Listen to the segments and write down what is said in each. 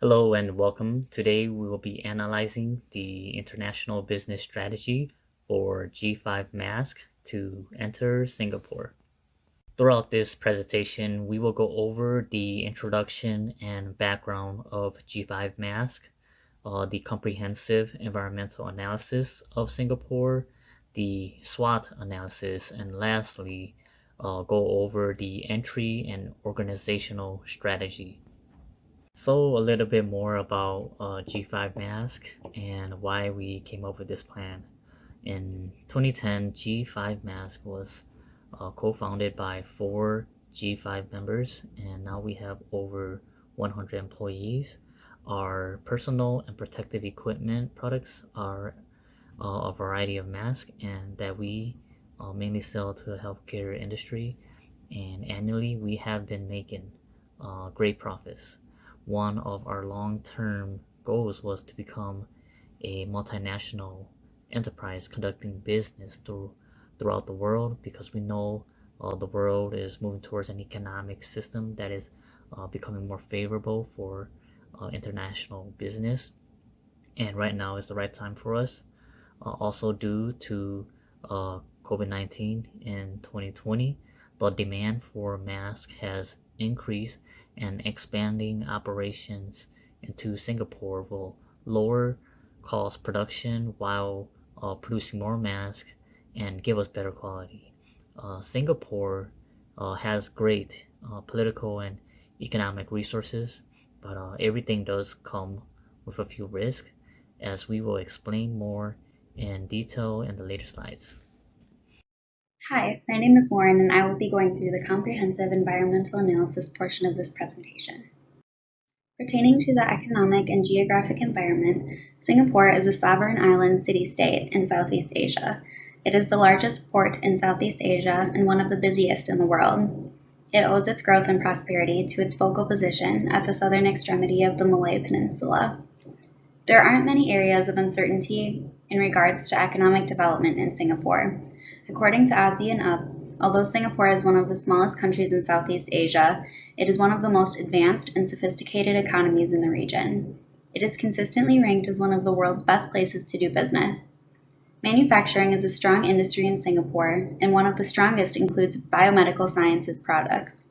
Hello and welcome. Today we will be analyzing the international business strategy for G5 Mask to enter Singapore. Throughout this presentation, we will go over the introduction and background of G5 Mask, the comprehensive environmental analysis of Singapore, the SWOT analysis, and lastly, go over the entry and organizational strategy. So a little bit more about G5 Mask and why we came up with this plan. In 2010, G5 Mask was co-founded by four G5 members, and now we have over 100 employees. Our personal and protective equipment products are a variety of masks, and that we mainly sell to the healthcare industry. And annually, we have been making great profits. One of our long-term goals was to become a multinational enterprise conducting business throughout the world, because we know the world is moving towards an economic system that is becoming more favorable for international business. And right now is the right time for us. Also, due to COVID-19 in 2020, the demand for masks has increased, and expanding operations into Singapore will lower cost production while producing more masks and give us better quality. Singapore has great political and economic resources, but everything does come with a few risks, as we will explain more in detail in the later slides. Hi, my name is Lauren, and I will be going through the comprehensive environmental analysis portion of this presentation. Pertaining to the economic and geographic environment, Singapore is a sovereign island city-state in Southeast Asia. It is the largest port in Southeast Asia and one of the busiest in the world. It owes its growth and prosperity to its focal position at the southern extremity of the Malay Peninsula. There aren't many areas of uncertainty in regards to economic development in Singapore. According to ASEAN Up, although Singapore is one of the smallest countries in Southeast Asia, it is one of the most advanced and sophisticated economies in the region. It is consistently ranked as one of the world's best places to do business. Manufacturing is a strong industry in Singapore, and one of the strongest includes biomedical sciences products.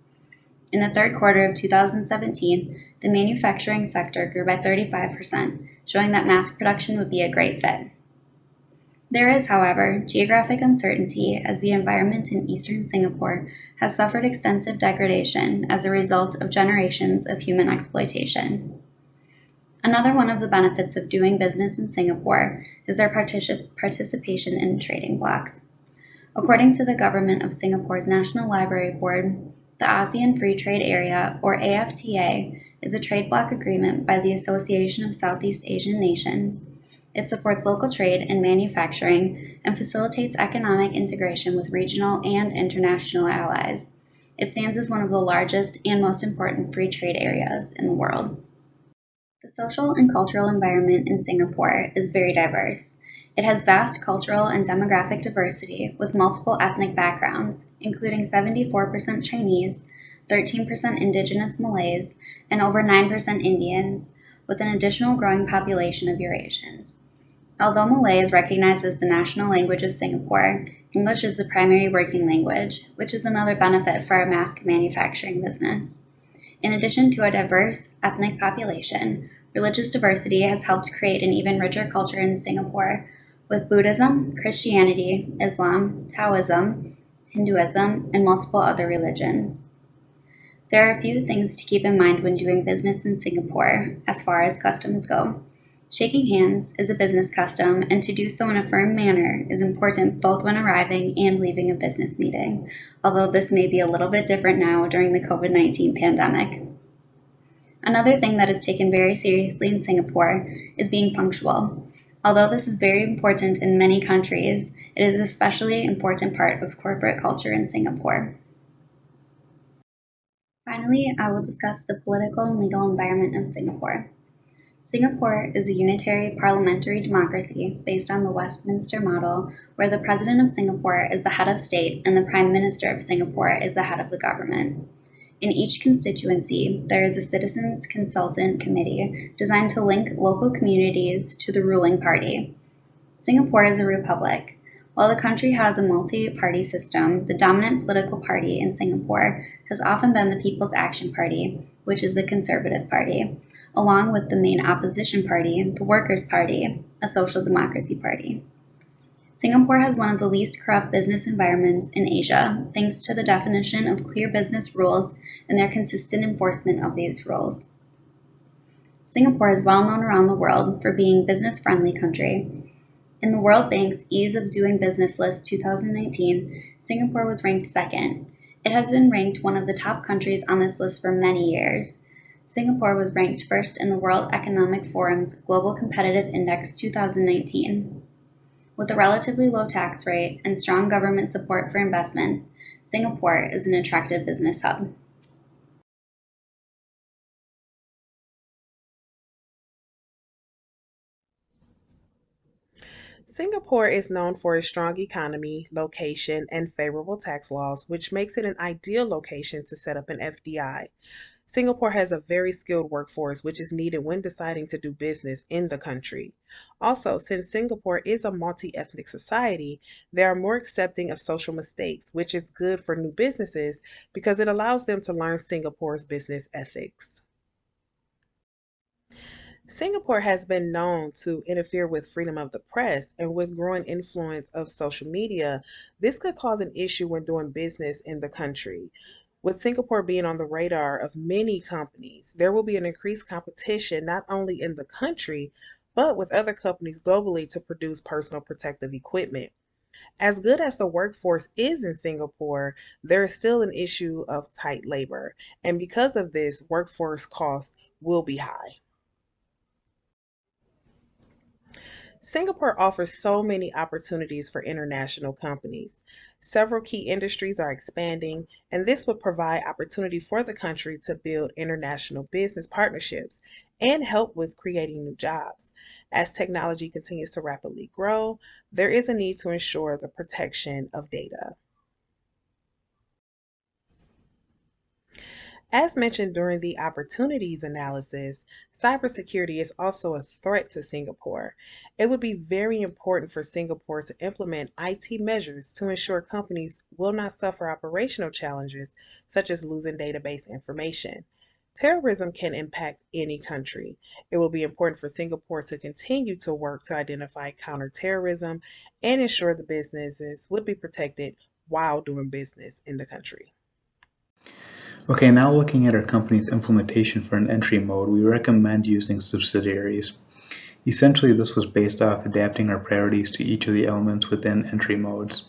In the third quarter of 2017, the manufacturing sector grew by 35%, showing that mask production would be a great fit. There is, however, geographic uncertainty, as the environment in eastern Singapore has suffered extensive degradation as a result of generations of human exploitation. Another one of the benefits of doing business in Singapore is their participation in trading blocs. According to the government of Singapore's National Library Board, the ASEAN Free Trade Area, or AFTA, is a trade bloc agreement by the Association of Southeast Asian Nations. It supports local trade and manufacturing and facilitates economic integration with regional and international allies. It stands as one of the largest and most important free trade areas in the world. The social and cultural environment in Singapore is very diverse. It has vast cultural and demographic diversity with multiple ethnic backgrounds, including 74% Chinese, 13% indigenous Malays, and over 9% Indians, with an additional growing population of Eurasians. Although Malay is recognized as the national language of Singapore, English is the primary working language, which is another benefit for our mask manufacturing business. In addition to a diverse ethnic population, religious diversity has helped create an even richer culture in Singapore, with Buddhism, Christianity, Islam, Taoism, Hinduism, and multiple other religions. There are a few things to keep in mind when doing business in Singapore as far as customs go. Shaking hands is a business custom, and to do so in a firm manner is important both when arriving and leaving a business meeting, although this may be a little bit different now during the COVID-19 pandemic. Another thing that is taken very seriously in Singapore is being punctual. Although this is very important in many countries, it is an especially important part of corporate culture in Singapore. Finally, I will discuss the political and legal environment of Singapore. Singapore is a unitary parliamentary democracy based on the Westminster model, where the President of Singapore is the head of state and the Prime Minister of Singapore is the head of the government. In each constituency, there is a citizens consultant committee designed to link local communities to the ruling party. Singapore is a republic. While the country has a multi-party system, the dominant political party in Singapore has often been the People's Action Party, which is a conservative party, along with the main opposition party, the Workers' Party, a social democracy party. Singapore has one of the least corrupt business environments in Asia, thanks to the definition of clear business rules and their consistent enforcement of these rules. Singapore is well known around the world for being a business-friendly country. In the World Bank's Ease of Doing Business list 2019, Singapore was ranked second. It has been ranked one of the top countries on this list for many years. Singapore was ranked first in the World Economic Forum's Global Competitive Index 2019. With a relatively low tax rate and strong government support for investments, Singapore is an attractive business hub. Singapore is known for its strong economy, location, and favorable tax laws, which makes it an ideal location to set up an FDI. Singapore has a very skilled workforce, which is needed when deciding to do business in the country. Also, since Singapore is a multi ethnic society, they are more accepting of social mistakes, which is good for new businesses because it allows them to learn Singapore's business ethics. Singapore has been known to interfere with freedom of the press, and with growing influence of social media, this could cause an issue when doing business in the country. With Singapore being on the radar of many companies, there will be an increased competition not only in the country, but with other companies globally to produce personal protective equipment. As good as the workforce is in Singapore, there is still an issue of tight labor, and because of this, workforce costs will be high. Singapore offers so many opportunities for international companies. Several key industries are expanding, and this would provide opportunity for the country to build international business partnerships and help with creating new jobs. As technology continues to rapidly grow, there is a need to ensure the protection of data. As mentioned during the opportunities analysis, cybersecurity is also a threat to Singapore. It would be very important for Singapore to implement IT measures to ensure companies will not suffer operational challenges such as losing database information. Terrorism can impact any country. It will be important for Singapore to continue to work to identify counterterrorism and ensure the businesses would be protected while doing business in the country. Okay, now looking at our company's implementation for an entry mode, we recommend using subsidiaries. Essentially, this was based off adapting our priorities to each of the elements within entry modes.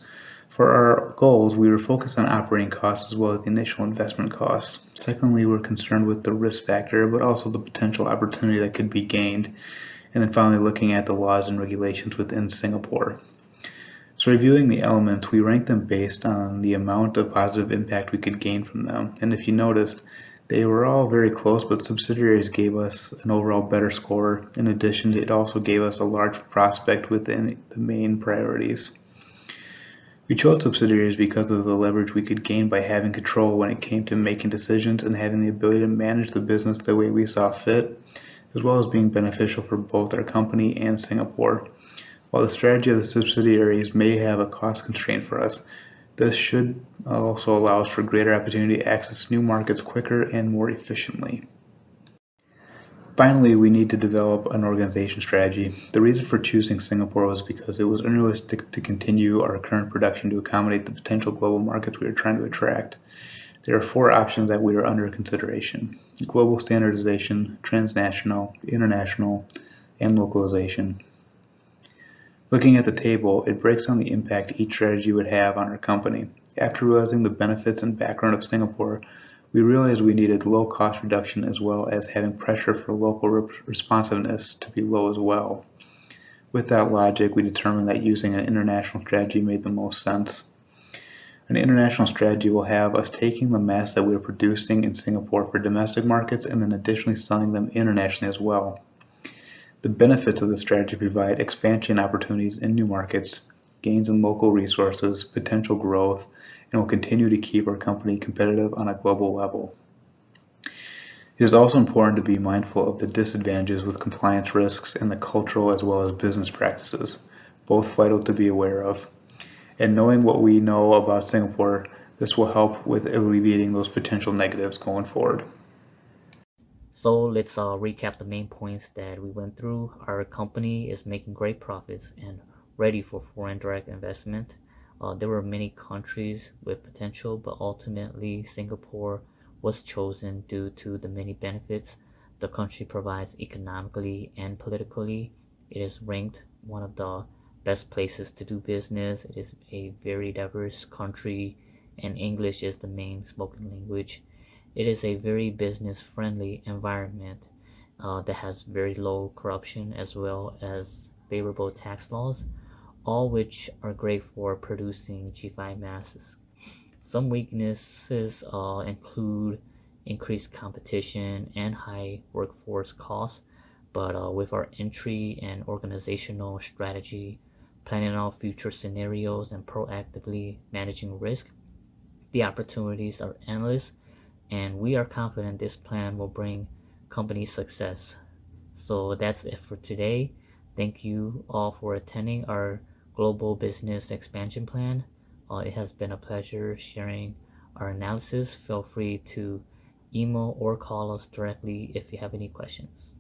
For our goals, we were focused on operating costs as well as the initial investment costs. Secondly, we're concerned with the risk factor, but also the potential opportunity that could be gained. And then finally, looking at the laws and regulations within Singapore. So reviewing the elements, we ranked them based on the amount of positive impact we could gain from them. And if you notice, they were all very close, but subsidiaries gave us an overall better score. In addition, it also gave us a large prospect within the main priorities. We chose subsidiaries because of the leverage we could gain by having control when it came to making decisions and having the ability to manage the business the way we saw fit, as well as being beneficial for both our company and Singapore. While the strategy of the subsidiaries may have a cost constraint for us, this should also allow us for greater opportunity to access new markets quicker and more efficiently. Finally, we need to develop an organization strategy. The reason for choosing Singapore was because it was unrealistic to continue our current production to accommodate the potential global markets we are trying to attract. There are four options that we are under consideration: global standardization, transnational, international, and localization. Looking at the table, it breaks down the impact each strategy would have on our company. After realizing the benefits and background of Singapore, we realized we needed low cost reduction as well as having pressure for local responsiveness to be low as well. With that logic, we determined that using an international strategy made the most sense. An international strategy will have us taking the mass that we are producing in Singapore for domestic markets and then additionally selling them internationally as well. The benefits of this strategy provide expansion opportunities in new markets, gains in local resources, potential growth, and will continue to keep our company competitive on a global level. It is also important to be mindful of the disadvantages with compliance risks and the cultural as well as business practices, both vital to be aware of. And knowing what we know about Singapore, this will help with alleviating those potential negatives going forward. So let's recap the main points that we went through. Our company is making great profits and ready for foreign direct investment. There were many countries with potential, but ultimately Singapore was chosen due to the many benefits the country provides economically and politically. It is ranked one of the best places to do business. It is a very diverse country, and English is the main spoken language. It is a very business friendly environment that has very low corruption as well as favorable tax laws, all which are great for producing G5 masses. Some weaknesses include increased competition and high workforce costs, but with our entry and organizational strategy, planning out future scenarios, and proactively managing risk, the opportunities are endless, and we are confident this plan will bring company success. So that's it for today. Thank you all for attending our global business expansion plan. It has been a pleasure sharing our analysis. Feel free to email or call us directly if you have any questions.